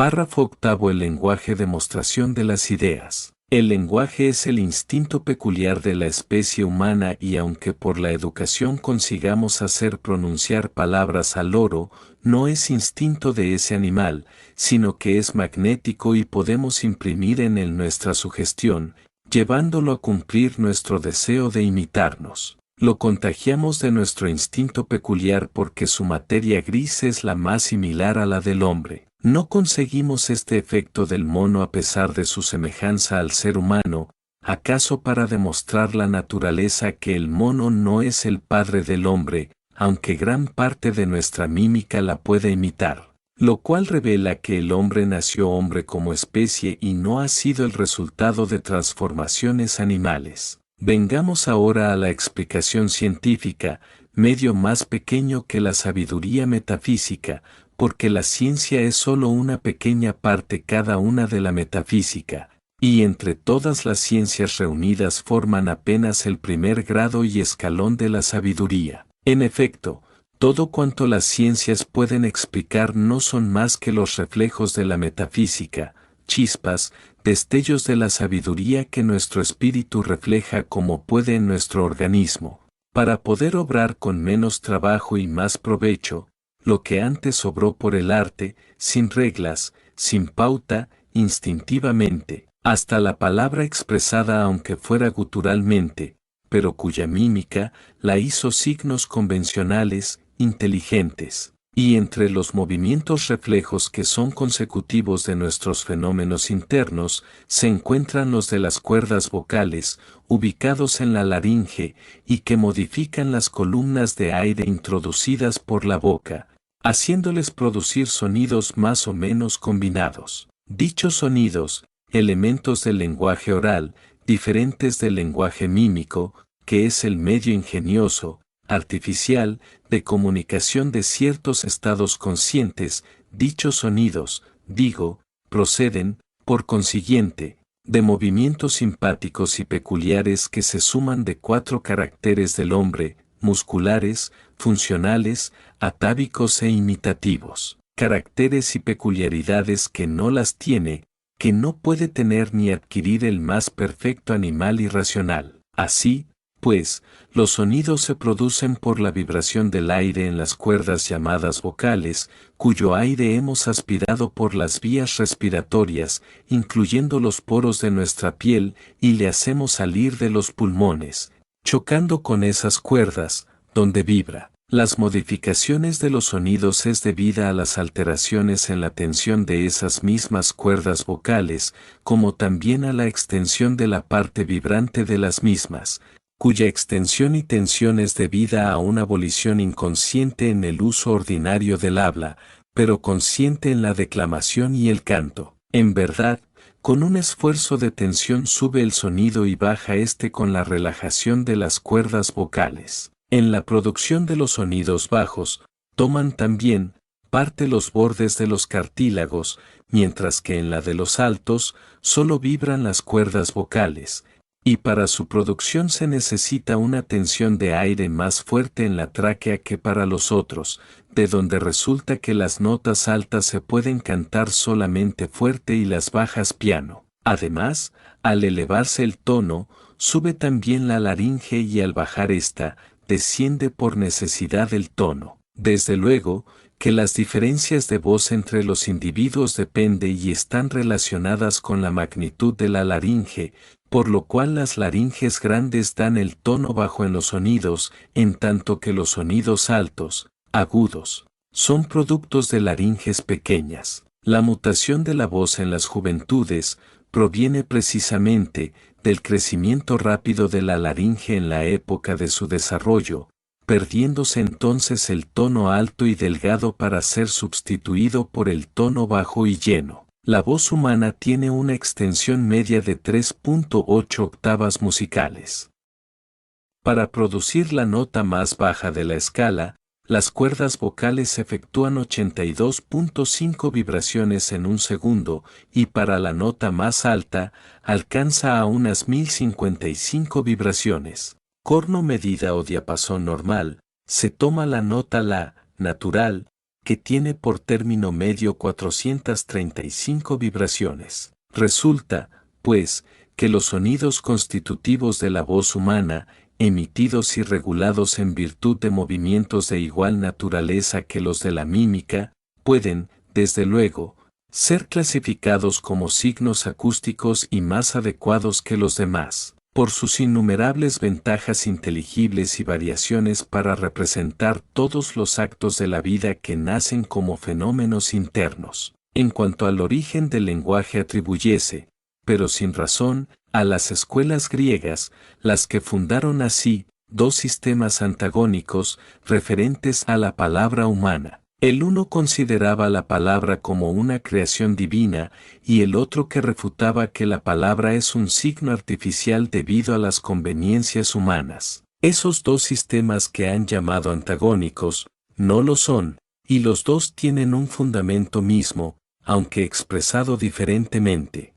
Párrafo octavo. El lenguaje. Demostración de las ideas. El lenguaje es el instinto peculiar de la especie humana y aunque por la educación consigamos hacer pronunciar palabras al loro, no es instinto de ese animal, sino que es magnético y podemos imprimir en él nuestra sugestión, llevándolo a cumplir nuestro deseo de imitarnos. Lo contagiamos de nuestro instinto peculiar porque su materia gris es la más similar a la del hombre. No conseguimos este efecto del mono a pesar de su semejanza al ser humano, acaso para demostrar la naturaleza que el mono no es el padre del hombre, aunque gran parte de nuestra mímica la puede imitar, lo cual revela que el hombre nació hombre como especie y no ha sido el resultado de transformaciones animales. Vengamos ahora a la explicación científica, medio más pequeño que la sabiduría metafísica, porque la ciencia es sólo una pequeña parte cada una de la metafísica, y entre todas las ciencias reunidas forman apenas el primer grado y escalón de la sabiduría. En efecto, todo cuanto las ciencias pueden explicar no son más que los reflejos de la metafísica, chispas, destellos de la sabiduría que nuestro espíritu refleja como puede en nuestro organismo, para poder obrar con menos trabajo y más provecho, lo que antes obró por el arte, sin reglas, sin pauta, instintivamente, hasta la palabra expresada aunque fuera guturalmente, pero cuya mímica la hizo signos convencionales, inteligentes. Y entre los movimientos reflejos que son consecutivos de nuestros fenómenos internos, se encuentran los de las cuerdas vocales, ubicados en la laringe, y que modifican las columnas de aire introducidas por la boca, haciéndoles producir sonidos más o menos combinados. Dichos sonidos, elementos del lenguaje oral, diferentes del lenguaje mímico, que es el medio ingenioso, artificial, de comunicación de ciertos estados conscientes, dichos sonidos, proceden, por consiguiente, de movimientos simpáticos y peculiares que se suman de 4 caracteres del hombre, musculares, funcionales, atávicos e imitativos, caracteres y peculiaridades que no las tiene, que no puede tener ni adquirir el más perfecto animal irracional. Así, pues, los sonidos se producen por la vibración del aire en las cuerdas llamadas vocales, cuyo aire hemos aspirado por las vías respiratorias, incluyendo los poros de nuestra piel, y le hacemos salir de los pulmones, chocando con esas cuerdas, donde vibra. Las modificaciones de los sonidos es debida a las alteraciones en la tensión de esas mismas cuerdas vocales, como también a la extensión de la parte vibrante de las mismas, cuya extensión y tensión es debida a una abolición inconsciente en el uso ordinario del habla, pero consciente en la declamación y el canto. En verdad, con un esfuerzo de tensión sube el sonido y baja éste con la relajación de las cuerdas vocales. En la producción de los sonidos bajos, toman también parte los bordes de los cartílagos, mientras que en la de los altos, solo vibran las cuerdas vocales, y para su producción se necesita una tensión de aire más fuerte en la tráquea que para los otros, de donde resulta que las notas altas se pueden cantar solamente fuerte y las bajas piano. Además, al elevarse el tono, sube también la laringe y al bajar esta, desciende por necesidad el tono. Desde luego, que las diferencias de voz entre los individuos dependen y están relacionadas con la magnitud de la laringe, por lo cual las laringes grandes dan el tono bajo en los sonidos, en tanto que los sonidos altos, agudos, son productos de laringes pequeñas. La mutación de la voz en las juventudes proviene precisamente del crecimiento rápido de la laringe en la época de su desarrollo, perdiéndose entonces el tono alto y delgado para ser sustituido por el tono bajo y lleno. La voz humana tiene una extensión media de 3.8 octavas musicales. Para producir la nota más baja de la escala, las cuerdas vocales efectúan 82.5 vibraciones en un segundo, y para la nota más alta, alcanza a unas 1055 vibraciones. Corno medida o diapasón normal, se toma la nota la, natural, que tiene por término medio 435 vibraciones. Resulta, pues, que los sonidos constitutivos de la voz humana, emitidos y regulados en virtud de movimientos de igual naturaleza que los de la mímica, pueden, desde luego, ser clasificados como signos acústicos y más adecuados que los demás, por sus innumerables ventajas inteligibles y variaciones para representar todos los actos de la vida que nacen como fenómenos internos. En cuanto al origen del lenguaje atribuyese, pero sin razón, a las escuelas griegas, las que fundaron así, dos sistemas antagónicos referentes a la palabra humana. El uno consideraba la palabra como una creación divina y el otro que refutaba que la palabra es un signo artificial debido a las conveniencias humanas. Esos dos sistemas que han llamado antagónicos, no lo son, y los dos tienen un fundamento mismo, aunque expresado diferentemente.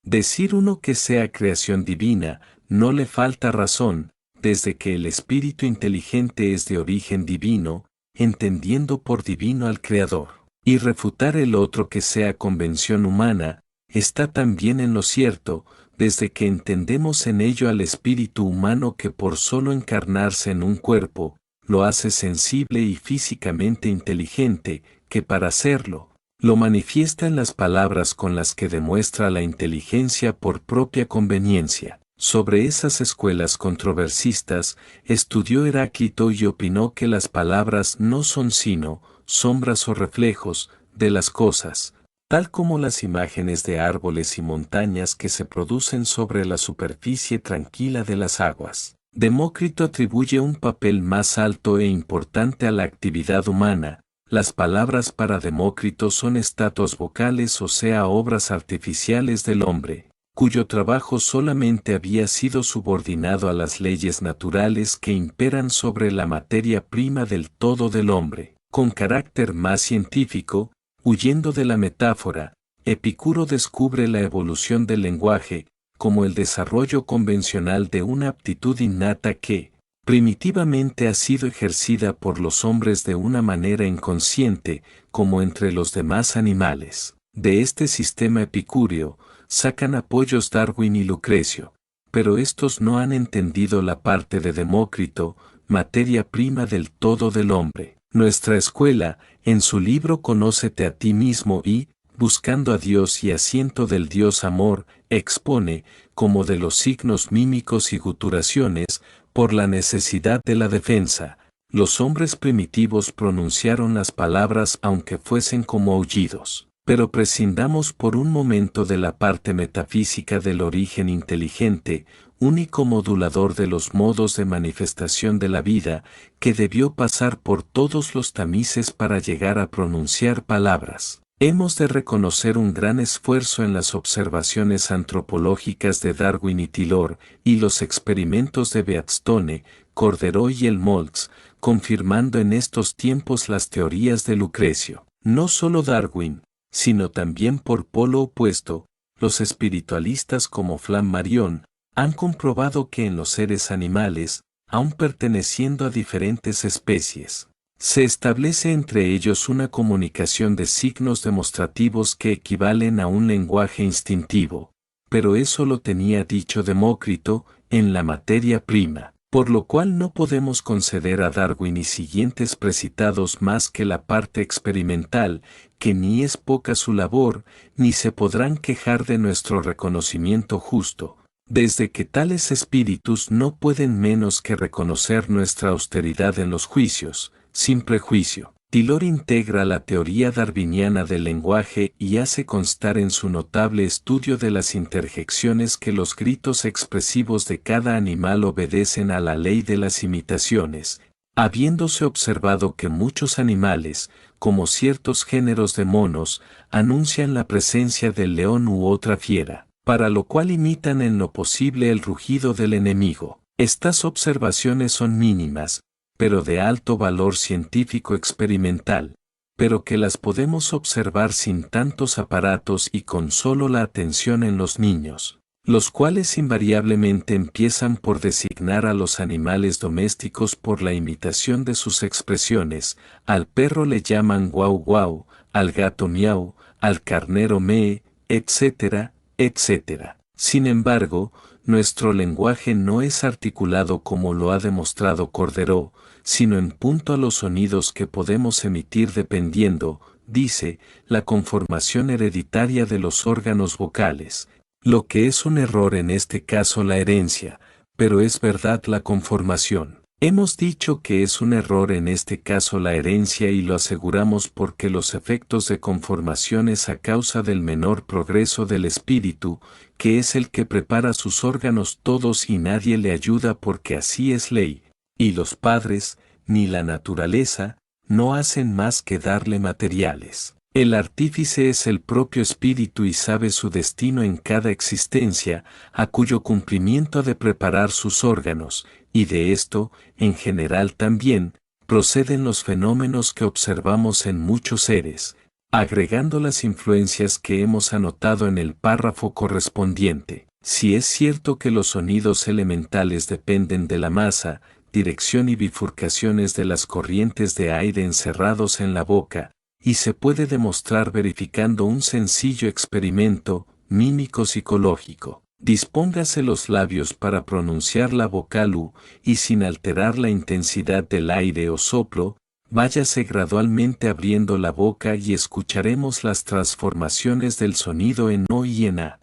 Decir uno que sea creación divina, no le falta razón, desde que el espíritu inteligente es de origen divino, entendiendo por divino al Creador, y refutar el otro que sea convención humana, está también en lo cierto, desde que entendemos en ello al espíritu humano que por solo encarnarse en un cuerpo, lo hace sensible y físicamente inteligente, que para hacerlo, lo manifiesta en las palabras con las que demuestra la inteligencia por propia conveniencia. Sobre esas escuelas controversistas, estudió Heráclito y opinó que las palabras no son sino sombras o reflejos de las cosas, tal como las imágenes de árboles y montañas que se producen sobre la superficie tranquila de las aguas. Demócrito atribuye un papel más alto e importante a la actividad humana. Las palabras para Demócrito son estatuas vocales, o sea, obras artificiales del hombre, cuyo trabajo solamente había sido subordinado a las leyes naturales que imperan sobre la materia prima del todo del hombre. Con carácter más científico, huyendo de la metáfora, Epicuro descubre la evolución del lenguaje, como el desarrollo convencional de una aptitud innata que, primitivamente ha sido ejercida por los hombres de una manera inconsciente, como entre los demás animales. De este sistema epicúreo, sacan apoyos Darwin y Lucrecio, pero estos no han entendido la parte de Demócrito, materia prima del todo del hombre. Nuestra escuela, en su libro Conócete a ti mismo y, buscando a Dios y asiento del Dios amor, expone, como de los signos mímicos y guturaciones, por la necesidad de la defensa, los hombres primitivos pronunciaron las palabras aunque fuesen como aullidos. Pero prescindamos por un momento de la parte metafísica del origen inteligente, único modulador de los modos de manifestación de la vida, que debió pasar por todos los tamices para llegar a pronunciar palabras. Hemos de reconocer un gran esfuerzo en las observaciones antropológicas de Darwin y Tylor, y los experimentos de Beatstone, Corderoy y Helmholtz, confirmando en estos tiempos las teorías de Lucrecio. No solo Darwin, sino también por polo opuesto, los espiritualistas como Flammarion, han comprobado que en los seres animales, aun perteneciendo a diferentes especies, se establece entre ellos una comunicación de signos demostrativos que equivalen a un lenguaje instintivo, pero eso lo tenía dicho Demócrito en la materia prima, por lo cual no podemos conceder a Darwin y siguientes precitados más que la parte experimental, que ni es poca su labor, ni se podrán quejar de nuestro reconocimiento justo, desde que tales espíritus no pueden menos que reconocer nuestra austeridad en los juicios, sin prejuicio. Tylor integra la teoría darwiniana del lenguaje y hace constar en su notable estudio de las interjecciones que los gritos expresivos de cada animal obedecen a la ley de las imitaciones, habiéndose observado que muchos animales, como ciertos géneros de monos, anuncian la presencia del león u otra fiera, para lo cual imitan en lo posible el rugido del enemigo. Estas observaciones son mínimas, pero de alto valor científico experimental, pero que las podemos observar sin tantos aparatos y con solo la atención en los niños. los cuales invariablemente empiezan por designar a los animales domésticos por la imitación de sus expresiones. Al perro le llaman guau guau, al gato miau, al carnero mee, etcétera, etcétera. Sin embargo, nuestro lenguaje no es articulado como lo ha demostrado Corderó, sino en punto a los sonidos que podemos emitir dependiendo, dice, la conformación hereditaria de los órganos vocales, lo que es un error en este caso la herencia, pero es verdad la conformación. Hemos dicho que es un error en este caso la herencia y lo aseguramos porque los efectos de conformación es a causa del menor progreso del espíritu, que es el que prepara sus órganos todos y nadie le ayuda porque así es ley, y los padres, ni la naturaleza, no hacen más que darle materiales. El artífice es el propio espíritu y sabe su destino en cada existencia, a cuyo cumplimiento ha de preparar sus órganos, y de esto, en general también, proceden los fenómenos que observamos en muchos seres, agregando las influencias que hemos anotado en el párrafo correspondiente. Si es cierto que los sonidos elementales dependen de la masa, dirección y bifurcaciones de las corrientes de aire encerrados en la boca, y se puede demostrar verificando un sencillo experimento mímico psicológico. Dispóngase los labios para pronunciar la vocal U y sin alterar la intensidad del aire o soplo, váyase gradualmente abriendo la boca y escucharemos las transformaciones del sonido en O y en A.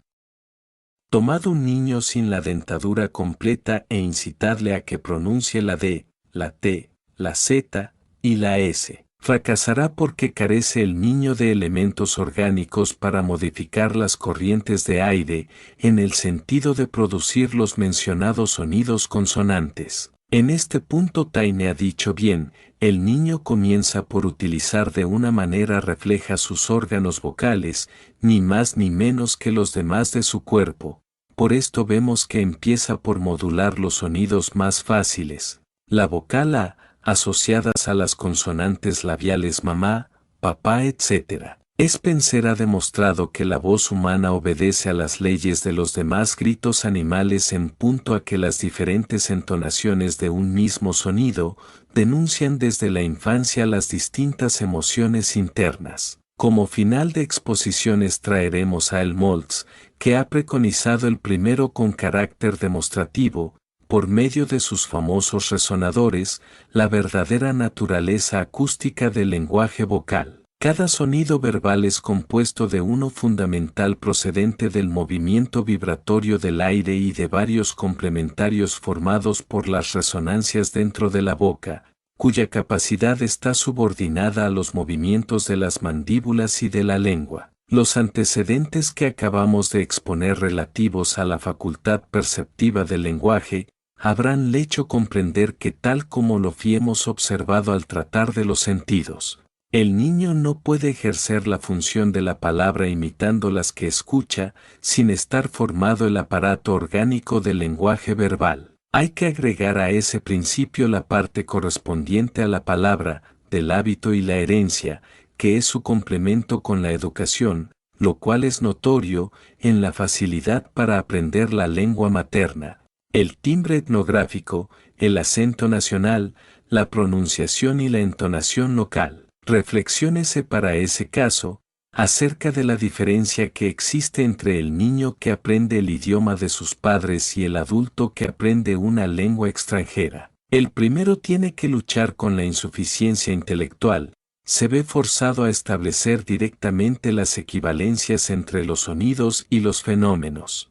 Tomad un niño sin la dentadura completa e incitadle a que pronuncie la D, la T, la Z y la S. Fracasará porque carece el niño de elementos orgánicos para modificar las corrientes de aire en el sentido de producir los mencionados sonidos consonantes. En este punto Taine ha dicho bien, el niño comienza por utilizar de una manera refleja sus órganos vocales, ni más ni menos que los demás de su cuerpo. Por esto vemos que empieza por modular los sonidos más fáciles. La vocal A, asociadas a las consonantes labiales mamá, papá, etc. Spencer ha demostrado que la voz humana obedece a las leyes de los demás gritos animales en punto a que las diferentes entonaciones de un mismo sonido denuncian desde la infancia las distintas emociones internas. Como final de exposiciones traeremos a Helmholtz, que ha preconizado el primero con carácter demostrativo, por medio de sus famosos resonadores, la verdadera naturaleza acústica del lenguaje vocal. Cada sonido verbal es compuesto de uno fundamental procedente del movimiento vibratorio del aire y de varios complementarios formados por las resonancias dentro de la boca, cuya capacidad está subordinada a los movimientos de las mandíbulas y de la lengua. Los antecedentes que acabamos de exponer relativos a la facultad perceptiva del lenguaje, habrán hecho comprender que tal como lo hemos observado al tratar de los sentidos, el niño no puede ejercer la función de la palabra imitando las que escucha, sin estar formado el aparato orgánico del lenguaje verbal. Hay que agregar a ese principio la parte correspondiente a la palabra, del hábito y la herencia, que es su complemento con la educación, lo cual es notorio en la facilidad para aprender la lengua materna, el timbre etnográfico, el acento nacional, la pronunciación y la entonación local. Reflexiónese para ese caso, acerca de la diferencia que existe entre el niño que aprende el idioma de sus padres y el adulto que aprende una lengua extranjera. El primero tiene que luchar con la insuficiencia intelectual, se ve forzado a establecer directamente las equivalencias entre los sonidos y los fenómenos.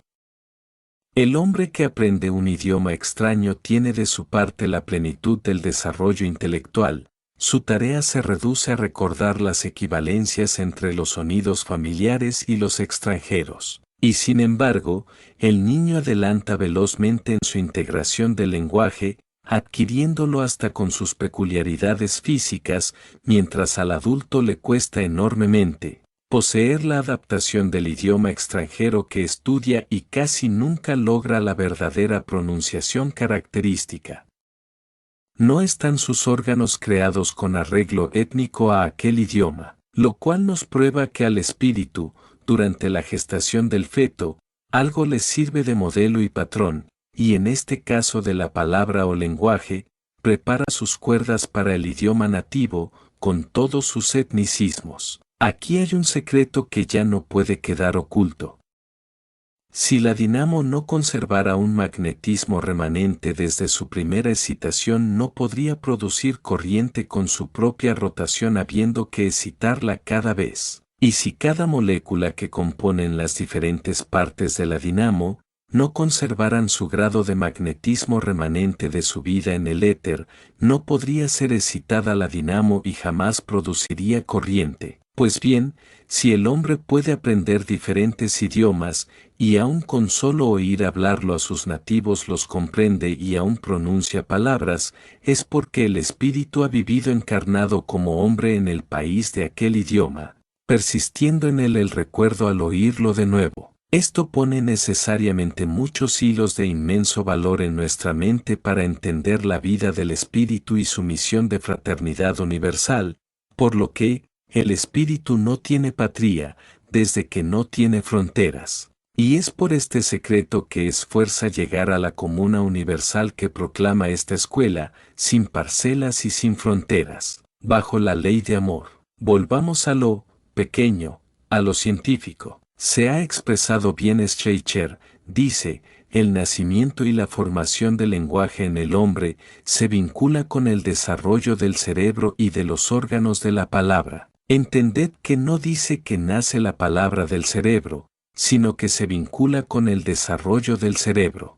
El hombre que aprende un idioma extraño tiene de su parte la plenitud del desarrollo intelectual. Su tarea se reduce a recordar las equivalencias entre los sonidos familiares y los extranjeros. Y sin embargo, el niño adelanta velozmente en su integración del lenguaje, adquiriéndolo hasta con sus peculiaridades físicas, mientras al adulto le cuesta enormemente poseer la adaptación del idioma extranjero que estudia y casi nunca logra la verdadera pronunciación característica. No están sus órganos creados con arreglo étnico a aquel idioma, lo cual nos prueba que al espíritu, durante la gestación del feto, Algo les sirve de modelo y patrón, y en este caso de la palabra o lenguaje, prepara sus cuerdas para el idioma nativo, con todos sus etnicismos. Aquí hay un secreto que ya no puede quedar oculto. Si la dinamo no conservara un magnetismo remanente desde su primera excitación, no podría producir corriente con su propia rotación, habiendo que excitarla cada vez. Y si cada molécula que componen las diferentes partes de la dinamo no conservaran su grado de magnetismo remanente de su vida en el éter, no podría ser excitada la dinamo y jamás produciría corriente. Pues bien, si el hombre puede aprender diferentes idiomas, y aun con solo oír hablarlo a sus nativos los comprende y aun pronuncia palabras, es porque el espíritu ha vivido encarnado como hombre en el país de aquel idioma, persistiendo en él el recuerdo al oírlo de nuevo. Esto pone necesariamente muchos hilos de inmenso valor en nuestra mente para entender la vida del espíritu y su misión de fraternidad universal, por lo que, el espíritu no tiene patria, desde que no tiene fronteras. Y es por este secreto que es fuerza llegar a la comuna universal que proclama esta escuela, sin parcelas y sin fronteras, bajo la ley de amor. Volvamos a lo pequeño, a lo científico. Se ha expresado bien Schleicher, dice, el nacimiento y la formación del lenguaje en el hombre se vincula con el desarrollo del cerebro y de los órganos de la palabra. Entended que no dice que nace la palabra del cerebro, sino que se vincula con el desarrollo del cerebro.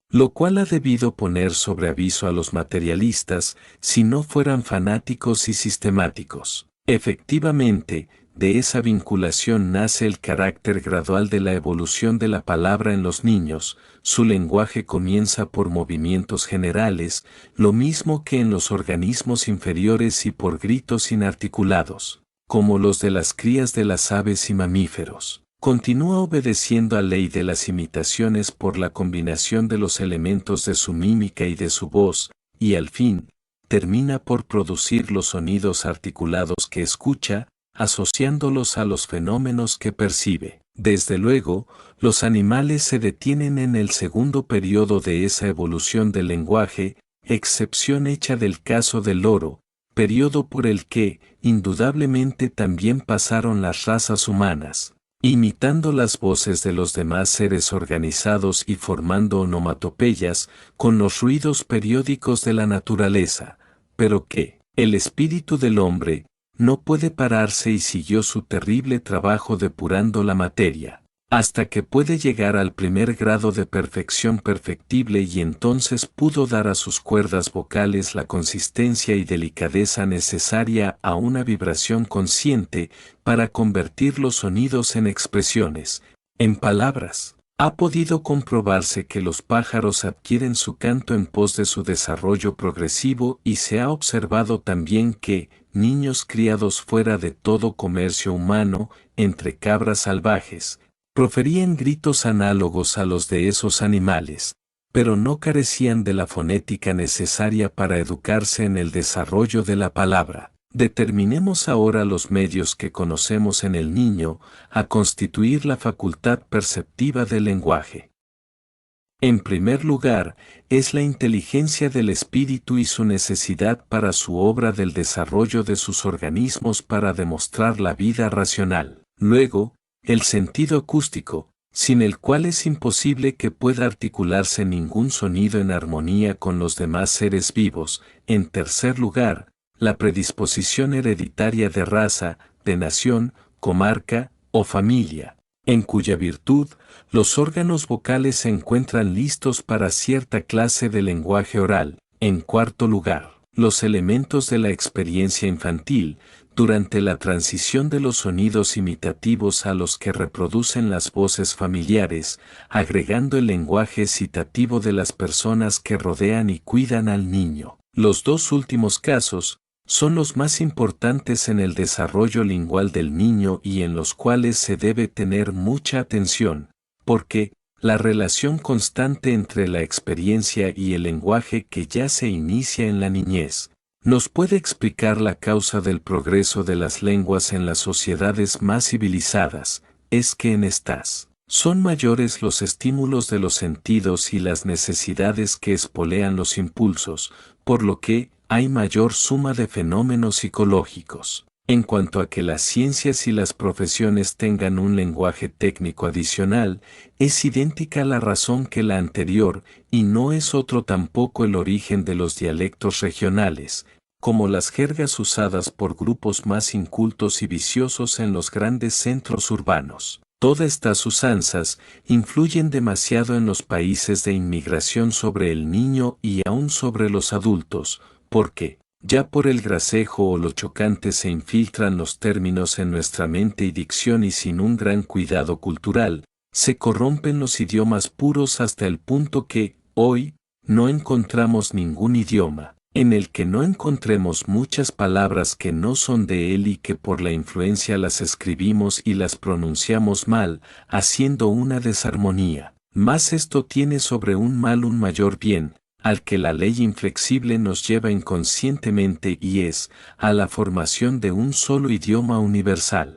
Lo cual ha debido poner sobre aviso a los materialistas, si no fueran fanáticos y sistemáticos. Efectivamente, de esa vinculación nace el carácter gradual de la evolución de la palabra en los niños, su lenguaje comienza por movimientos generales, lo mismo que en los organismos inferiores y por gritos inarticulados, como los de las crías de las aves y mamíferos. Continúa obedeciendo a la ley de las imitaciones por la combinación de los elementos de su mímica y de su voz, y al fin, termina por producir los sonidos articulados que escucha, asociándolos a los fenómenos que percibe. Desde luego, los animales se detienen en el segundo periodo de esa evolución del lenguaje, excepción hecha del caso del loro, periodo por el que, indudablemente también pasaron las razas humanas, imitando las voces de los demás seres organizados y formando onomatopeyas con los ruidos periódicos de la naturaleza, pero que, el espíritu del hombre, no puede pararse y siguió su terrible trabajo depurando la materia, hasta que puede llegar al primer grado de perfección perfectible y entonces pudo dar a sus cuerdas vocales la consistencia y delicadeza necesaria a una vibración consciente para convertir los sonidos en expresiones, en palabras. Ha podido comprobarse que los pájaros adquieren su canto en pos de su desarrollo progresivo y se ha observado también que, niños criados fuera de todo comercio humano, entre cabras salvajes, proferían gritos análogos a los de esos animales, pero no carecían de la fonética necesaria para educarse en el desarrollo de la palabra. Determinemos ahora los medios que conocemos en el niño a constituir la facultad perceptiva del lenguaje. En primer lugar, es la inteligencia del espíritu y su necesidad para su obra del desarrollo de sus organismos para demostrar la vida racional. Luego, el sentido acústico, sin el cual es imposible que pueda articularse ningún sonido en armonía con los demás seres vivos. En tercer lugar, la predisposición hereditaria de raza, de nación, comarca o familia, en cuya virtud, los órganos vocales se encuentran listos para cierta clase de lenguaje oral. En cuarto lugar, los elementos de la experiencia infantil, durante la transición de los sonidos imitativos a los que reproducen las voces familiares, agregando el lenguaje citativo de las personas que rodean y cuidan al niño. Los dos últimos casos son los más importantes en el desarrollo lingual del niño y en los cuales se debe tener mucha atención, porque la relación constante entre la experiencia y el lenguaje que ya se inicia en la niñez, nos puede explicar la causa del progreso de las lenguas en las sociedades más civilizadas, es que en estas Son mayores los estímulos de los sentidos y las necesidades que espolean los impulsos, por lo que hay mayor suma de fenómenos psicológicos. En cuanto a que las ciencias y las profesiones tengan un lenguaje técnico adicional, es idéntica la razón que la anterior, y no es otro tampoco el origen de los dialectos regionales, como las jergas usadas por grupos más incultos y viciosos en los grandes centros urbanos. Todas estas usanzas influyen demasiado en los países de inmigración sobre el niño y aún sobre los adultos, porque, ya por el gracejo o lo chocante se infiltran los términos en nuestra mente y dicción y sin un gran cuidado cultural, se corrompen los idiomas puros hasta el punto que, hoy, no encontramos ningún idioma en el que no encontremos muchas palabras que no son de él y que por la influencia las escribimos y las pronunciamos mal, haciendo una desarmonía. Mas esto tiene sobre un mal un mayor bien, al que la ley inflexible nos lleva inconscientemente y es, a la formación de un solo idioma universal.